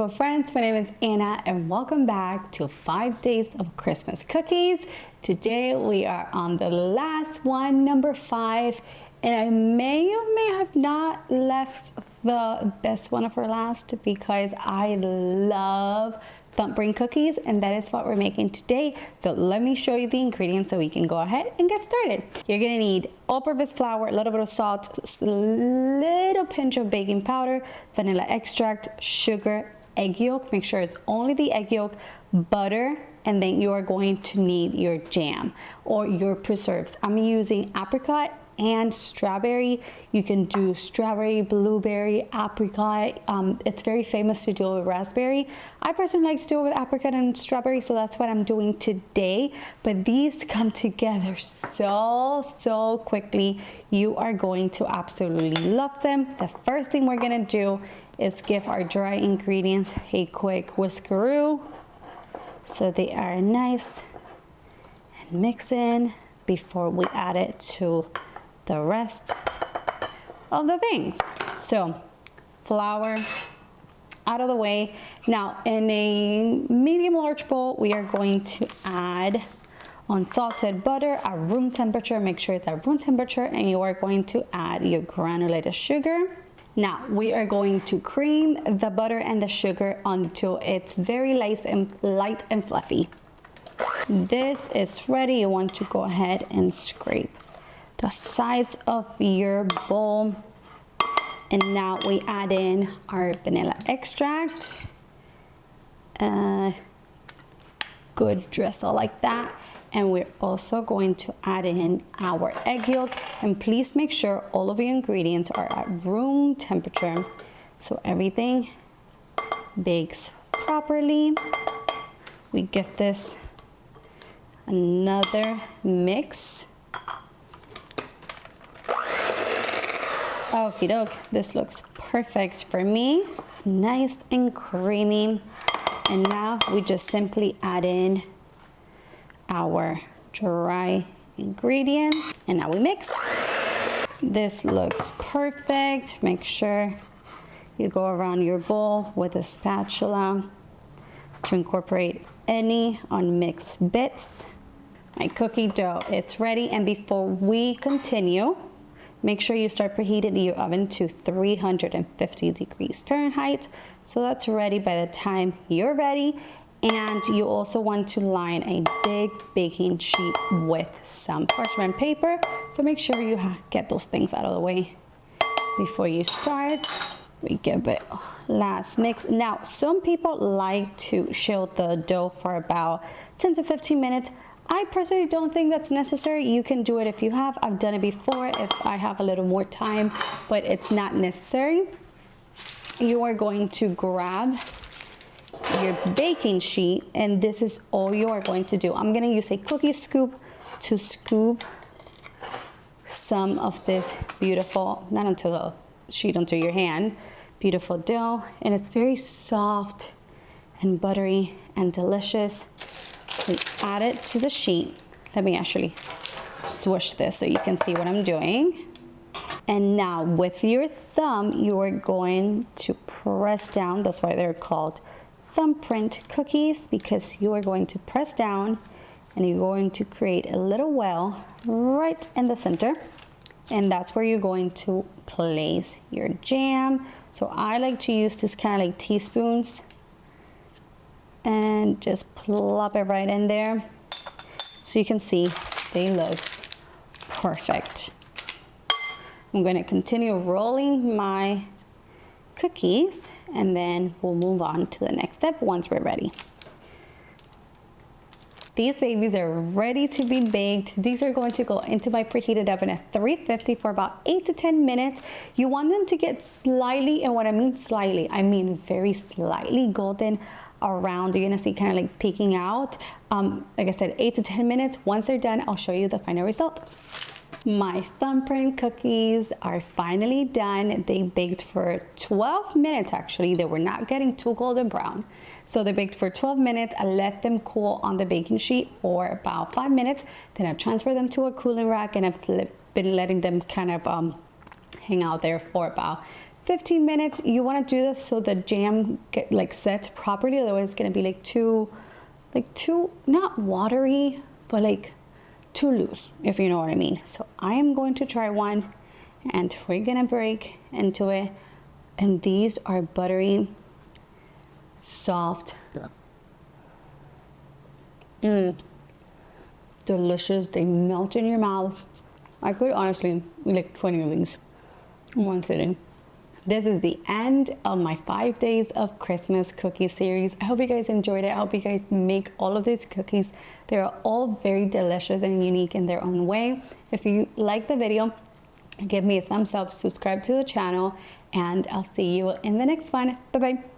beautiful friends. My name is Anna and welcome back to 5 Days of Christmas Cookies. Today we are on the last one, number 5, and I may or may have not left the best one for last because I love THUMBPRINT cookies, and that is what we're making today. So let me show you the ingredients so we can go ahead and get started. You're gonna need all-purpose flour, a little bit of salt, a little pinch of baking powder, vanilla extract, sugar, egg yolk. Make sure it's only the egg yolk, butter, and then you are going to need your jam or your preserves. I'm using apricot and strawberry. You can do strawberry, blueberry, apricot. It's very famous to do with raspberry. I personally like to do it with apricot and strawberry, so that's what I'm doing today. But these come together so quickly. You are going to absolutely love them. The first thing we're gonna do is give our dry ingredients a quick whiskeroo so they are nice and mix in before we add it to the rest of the things. So flour out of the way. Now in a medium large bowl, we are going to add unsalted butter at room temperature. Make sure it's at room temperature, and you are going to add your granulated sugar. Now we are going to cream the butter and the sugar until it's very light and fluffy. This is ready. You want to go ahead and scrape the sides of your bowl, and now we add in our vanilla extract, good drizzle like that, and we're also going to add in our egg yolk. And please make sure all of your ingredients are at room temperature so everything bakes properly. We give this another mix. Okie doke, this looks perfect for me. Nice and creamy. And now we just simply add in our dry ingredients, and now we mix. This looks perfect. Make sure you go around your bowl with a spatula to incorporate any unmixed bits. My cookie dough, it's ready. And before we continue, make sure you start preheating your oven to 350 degrees Fahrenheit. So that's ready by the time you're ready. And you also want to line a big baking sheet with some parchment paper. So make sure you get those things out of the way before you start. We give it last mix. Now, some people like to chill the dough for about 10 to 15 minutes. I personally don't think that's necessary. You can do it if you have. I've done it before if I have a little more time, but it's not necessary. You are going to grab your baking sheet, and this is all you are going to do. I'm going to use a cookie scoop to scoop some of this beautiful, not onto the sheet, onto your hand, beautiful dough. And it's very soft and buttery and delicious. We add it to the sheet. Let me actually swoosh this so you can see what I'm doing. And now with your thumb, you are going to press down. That's why they're called THUMBPRINT cookies, because you are going to press down and you're going to create a little well right in the center. And that's where you're going to place your jam. So I like to use this kind of like teaspoons and just plop it right in there. So you can see they look perfect. I'm going to continue rolling my cookies, and then we'll move on to the next step once we're ready. These babies are ready to be baked. These are going to go into my preheated oven at 350 for about 8 to 10 minutes. You want them to get slightly, and what I mean slightly, I mean very slightly golden around. You're gonna see kind of like peeking out. Like I said, 8 to 10 minutes. Once they're done, I'll show you the final result. My THUMBPRINT cookies are finally done. They baked for 12 minutes actually. They were not getting too golden brown. So they baked for 12 minutes. I let them cool on the baking sheet for about 5 minutes. Then I transferred them to a cooling rack, and I've been letting them kind of hang out there for about 15 minutes. You want to do this so the jam get like sets properly, otherwise it's going to be like too not watery, but like too loose, if you know what I mean. So I am going to try one and we're gonna break into it. And these are buttery, soft, delicious. They melt in your mouth. I could honestly eat like 20 of these in one sitting. This is the end of my 5 days of Christmas cookie series. I hope you guys enjoyed it. I hope you guys make all of these cookies. They're all very delicious and unique in their own way. If you like the video, give me a thumbs up, subscribe to the channel, and I'll see you in the next one. Bye-bye.